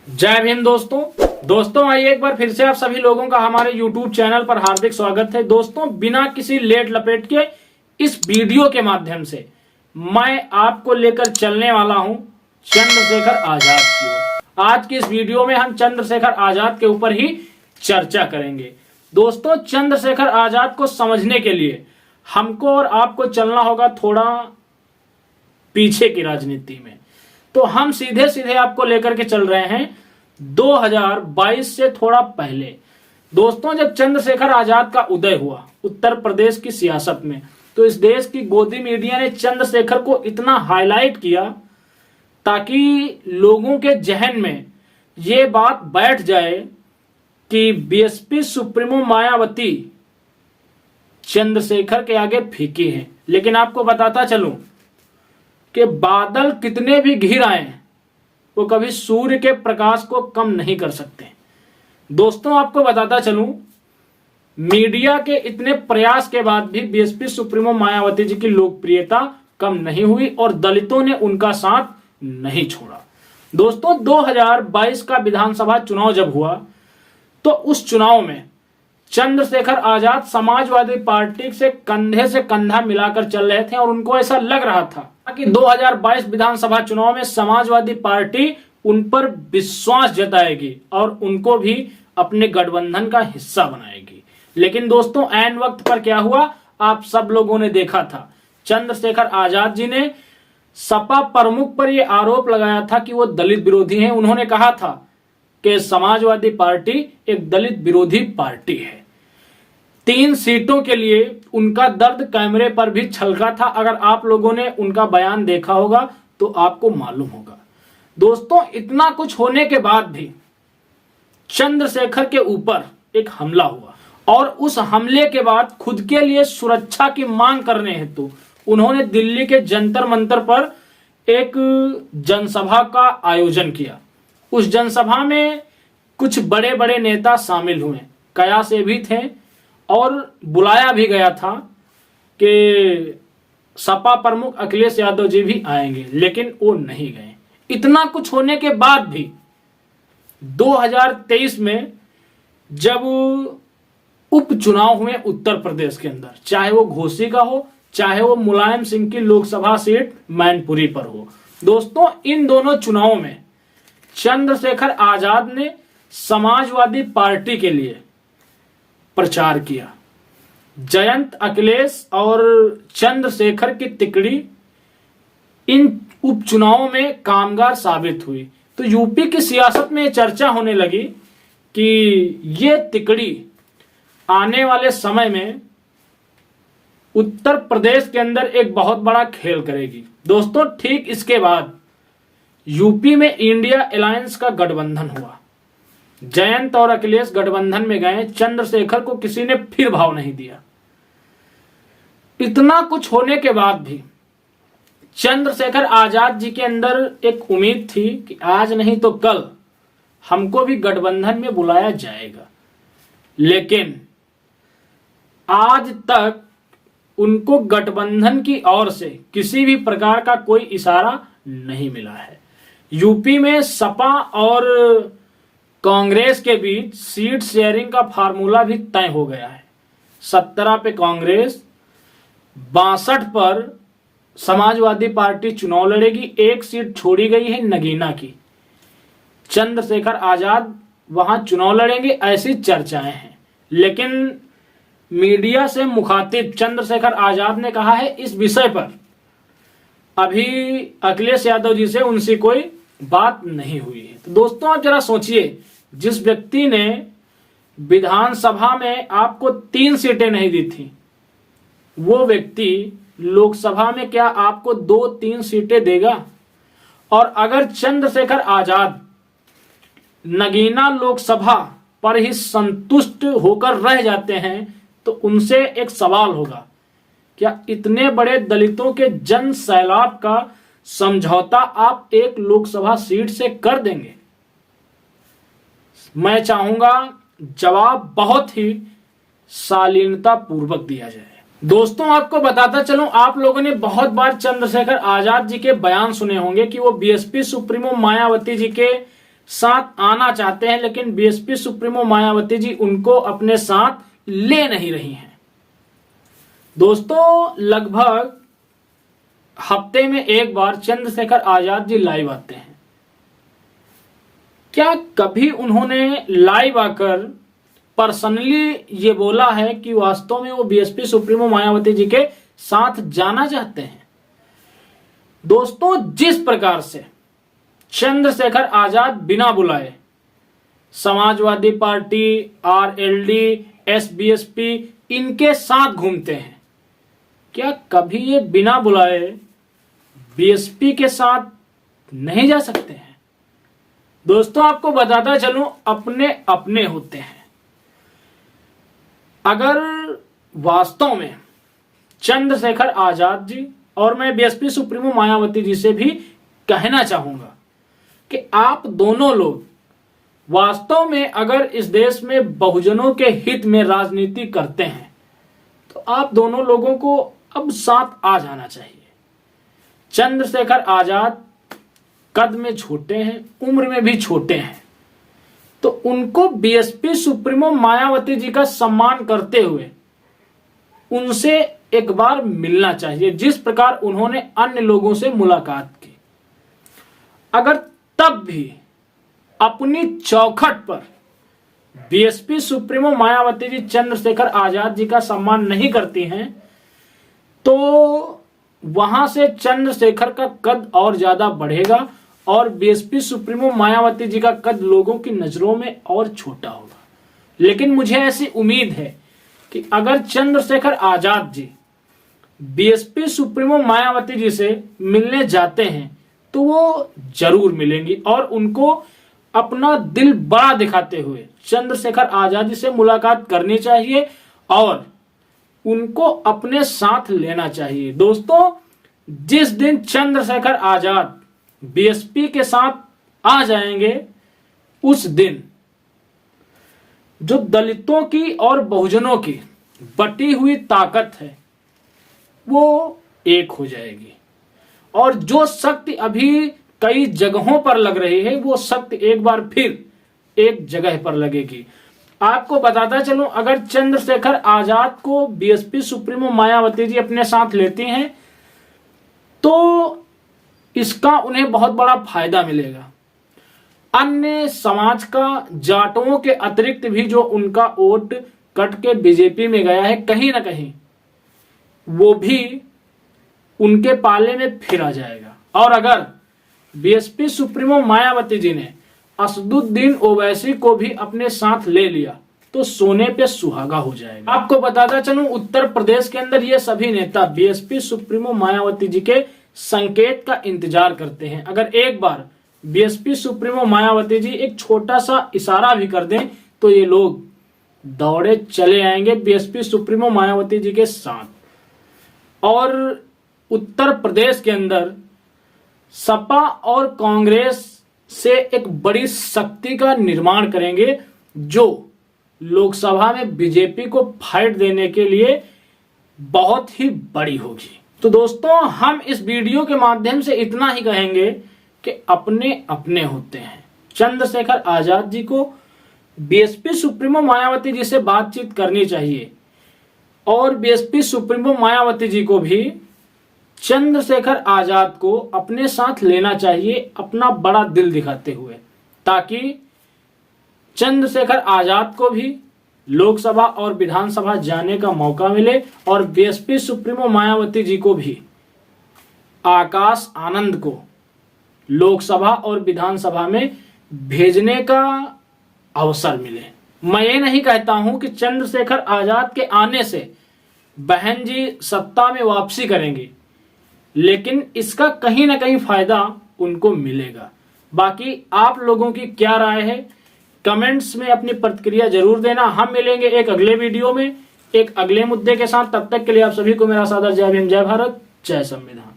जय भीम दोस्तों आइए एक बार फिर से आप सभी लोगों का हमारे YouTube चैनल पर हार्दिक स्वागत है। दोस्तों बिना किसी लेट लपेट के इस वीडियो के माध्यम से मैं आपको लेकर चलने वाला हूं चंद्रशेखर आजाद की ओर। आज की इस वीडियो में हम चंद्रशेखर आजाद के ऊपर ही चर्चा करेंगे। दोस्तों चंद्रशेखर आजाद को समझने के लिए हमको और आपको चलना होगा थोड़ा पीछे की राजनीति में। तो हम सीधे सीधे आपको लेकर के चल रहे हैं 2022 से थोड़ा पहले। दोस्तों जब चंद्रशेखर आजाद का उदय हुआ उत्तर प्रदेश की सियासत में, तो इस देश की गोदी मीडिया ने चंद्रशेखर को इतना हाईलाइट किया ताकि लोगों के जहन में ये बात बैठ जाए कि बीएसपी सुप्रीमो मायावती चंद्रशेखर के आगे फीकी है। लेकिन आपको बताता चलूं कि बादल कितने भी घिर आए वो कभी सूर्य के प्रकाश को कम नहीं कर सकते। दोस्तों आपको बताता चलूं, मीडिया के इतने प्रयास के बाद भी बीएसपी सुप्रीमो मायावती जी की लोकप्रियता कम नहीं हुई और दलितों ने उनका साथ नहीं छोड़ा। दोस्तों 2022 का विधानसभा चुनाव जब हुआ तो उस चुनाव में चंद्रशेखर आजाद समाजवादी पार्टी से कंधा मिलाकर चल रहे थे और उनको ऐसा लग रहा था कि 2022 विधानसभा चुनाव में समाजवादी पार्टी उन पर विश्वास जताएगी और उनको भी अपने गठबंधन का हिस्सा बनाएगी। लेकिन दोस्तों ऐन वक्त पर क्या हुआ आप सब लोगों ने देखा था। चंद्रशेखर आजाद जी ने सपा प्रमुख पर यह आरोप लगाया था कि वो दलित विरोधी हैं। उन्होंने कहा था कि समाजवादी पार्टी एक दलित विरोधी पार्टी है। 3 सीटों के लिए उनका दर्द कैमरे पर भी छलका था। अगर आप लोगों ने उनका बयान देखा होगा तो आपको मालूम होगा। दोस्तों इतना कुछ होने के बाद भी चंद्रशेखर के ऊपर एक हमला हुआ और उस हमले के बाद खुद के लिए सुरक्षा की मांग करने हेतु उन्होंने दिल्ली के जंतर मंतर पर एक जनसभा का आयोजन किया। उस जनसभा में कुछ बड़े बड़े नेता शामिल हुए, कया से भी थे और बुलाया भी गया था कि सपा प्रमुख अखिलेश यादव जी भी आएंगे, लेकिन वो नहीं गए। इतना कुछ होने के बाद भी 2023 में जब उपचुनाव हुए उत्तर प्रदेश के अंदर, चाहे वो घोसी का हो चाहे वो मुलायम सिंह की लोकसभा सीट मैनपुरी पर हो, दोस्तों इन दोनों चुनावों में चंद्रशेखर आजाद ने समाजवादी पार्टी के लिए प्रचार किया। जयंत अखिलेश और चंद्रशेखर की तिकड़ी इन उपचुनावों में कामगार साबित हुई। तो यूपी की सियासत में चर्चा होने लगी कि ये तिकड़ी आने वाले समय में उत्तर प्रदेश के अंदर एक बहुत बड़ा खेल करेगी। दोस्तों ठीक इसके बाद यूपी में इंडिया अलायंस का गठबंधन हुआ। जयंत और अखिलेश गठबंधन में गए। चंद्रशेखर को किसी ने फिर भाव नहीं दिया। इतना कुछ होने के बाद भी चंद्रशेखर आजाद जी के अंदर एक उम्मीद थी कि आज नहीं तो कल हमको भी गठबंधन में बुलाया जाएगा, लेकिन आज तक उनको गठबंधन की ओर से किसी भी प्रकार का कोई इशारा नहीं मिला है। यूपी में सपा और कांग्रेस के बीच सीट शेयरिंग का फार्मूला भी तय हो गया है। 17 पे कांग्रेस, 62 पर समाजवादी पार्टी चुनाव लड़ेगी। एक सीट छोड़ी गई है नगीना की, चंद्रशेखर आजाद वहां चुनाव लड़ेंगे ऐसी चर्चाएं हैं। लेकिन मीडिया से मुखातिब चंद्रशेखर आजाद ने कहा है इस विषय पर अभी अखिलेश यादव जी से उनसे कोई बात नहीं हुई है। तो दोस्तों आप जरा सोचिए, जिस व्यक्ति ने विधानसभा में आपको 3 सीटें नहीं दी थी, वो व्यक्ति लोकसभा में क्या आपको 2-3 सीटें देगा? और अगर चंद्रशेखर आजाद नगीना लोकसभा पर ही संतुष्ट होकर रह जाते हैं तो उनसे एक सवाल होगा, क्या इतने बड़े दलितों के जन सैलाब का समझौता आप एक लोकसभा सीट से कर देंगे? मैं चाहूंगा जवाब बहुत ही शालीनता पूर्वक दिया जाए। दोस्तों आपको बताता चलूं, आप लोगों ने बहुत बार चंद्रशेखर आजाद जी के बयान सुने होंगे कि वो बीएसपी सुप्रीमो मायावती जी के साथ आना चाहते हैं, लेकिन बीएसपी सुप्रीमो मायावती जी उनको अपने साथ ले नहीं रही हैं। दोस्तों, लगभग हफ्ते में एक बार चंद्रशेखर आजाद जी लाइव आते हैं। क्या कभी उन्होंने लाइव आकर पर्सनली ये बोला है कि वास्तव में वो बीएसपी सुप्रीमो मायावती जी के साथ जाना चाहते हैं? दोस्तों, जिस प्रकार से चंद्रशेखर आजाद बिना बुलाए समाजवादी पार्टी, आरएलडी, एसबीएसपी इनके साथ घूमते हैं, क्या कभी ये बिना बुलाए बीएसपी के साथ नहीं जा सकते हैं? दोस्तों, आपको बताता चलूं, अपने अपने होते हैं। अगर वास्तव में चंद्रशेखर आजाद जी, और मैं बीएसपी सुप्रीमो मायावती जी से भी कहना चाहूंगा कि आप दोनों लोग वास्तव में अगर इस देश में बहुजनों के हित में राजनीति करते हैं तो आप दोनों लोगों को अब साथ आ जाना चाहिए। चंद्रशेखर आजाद कद में छोटे हैं, उम्र में भी छोटे हैं, तो उनको बीएसपी सुप्रीमो मायावती जी का सम्मान करते हुए उनसे एक बार मिलना चाहिए, जिस प्रकार उन्होंने अन्य लोगों से मुलाकात की। अगर तब भी अपनी चौखट पर बीएसपी सुप्रीमो मायावती जी चंद्रशेखर आजाद जी का सम्मान नहीं करती हैं, तो वहां से चंद्रशेखर का कद और ज्यादा बढ़ेगा और बीएसपी सुप्रीमो मायावती जी का कद लोगों की नजरों में और छोटा होगा। लेकिन मुझे ऐसी उम्मीद है कि अगर चंद्रशेखर आजाद जी बीएसपी सुप्रीमो मायावती जी से मिलने जाते हैं तो वो जरूर मिलेंगी और उनको अपना दिल बड़ा दिखाते हुए चंद्रशेखर आजाद जी से मुलाकात करनी चाहिए और उनको अपने साथ लेना चाहिए। दोस्तों, जिस दिन चंद्रशेखर आजाद बीएसपी के साथ आ जाएंगे, उस दिन जो दलितों की और बहुजनों की बटी हुई ताकत है वो एक हो जाएगी और जो शक्ति अभी कई जगहों पर लग रही है वो शक्ति एक बार फिर एक जगह पर लगेगी। आपको बताता चलूं, अगर चंद्रशेखर आजाद को बीएसपी सुप्रीमो मायावती जी अपने साथ लेती हैं तो इसका उन्हें बहुत बड़ा फायदा मिलेगा। अन्य समाज का, जाटों के अतिरिक्त भी जो उनका वोट कट के बीजेपी में गया है, कहीं ना कहीं वो भी उनके पाले में फिर आ जाएगा। और अगर बीएसपी सुप्रीमो मायावती जी ने असदुद्दीन ओवैसी को भी अपने साथ ले लिया तो सोने पे सुहागा हो जाएगा। आपको बताता चलूं, उत्तर प्रदेश के अंदर ये सभी नेता बीएसपी सुप्रीमो मायावती जी के संकेत का इंतजार करते हैं। अगर एक बार बीएसपी सुप्रीमो मायावती जी एक छोटा सा इशारा भी कर दें तो ये लोग दौड़े चले आएंगे बीएसपी सुप्रीमो मायावती जी के साथ और उत्तर प्रदेश के अंदर सपा और कांग्रेस से एक बड़ी शक्ति का निर्माण करेंगे जो लोकसभा में बीजेपी को फाइट देने के लिए बहुत ही बड़ी होगी। तो दोस्तों, हम इस वीडियो के माध्यम से इतना ही कहेंगे कि अपने अपने होते हैं। चंद्रशेखर आजाद जी को बीएसपी सुप्रीमो मायावती जी से बातचीत करनी चाहिए और बीएसपी सुप्रीमो मायावती जी को भी चंद्रशेखर आजाद को अपने साथ लेना चाहिए, अपना बड़ा दिल दिखाते हुए, ताकि चंद्रशेखर आजाद को भी लोकसभा और विधानसभा जाने का मौका मिले और बीएसपी सुप्रीमो मायावती जी को भी आकाश आनंद को लोकसभा और विधानसभा में भेजने का अवसर मिले। मैं ये नहीं कहता हूं कि चंद्रशेखर आजाद के आने से बहन जी सत्ता में वापसी करेंगी, लेकिन इसका कहीं ना कहीं फायदा उनको मिलेगा। बाकी आप लोगों की क्या राय है, कमेंट्स में अपनी प्रतिक्रिया जरूर देना। हम मिलेंगे एक अगले वीडियो में एक अगले मुद्दे के साथ। तब तक के लिए आप सभी को मेरा सादर जय भीम, जय भारत, जय संविधान।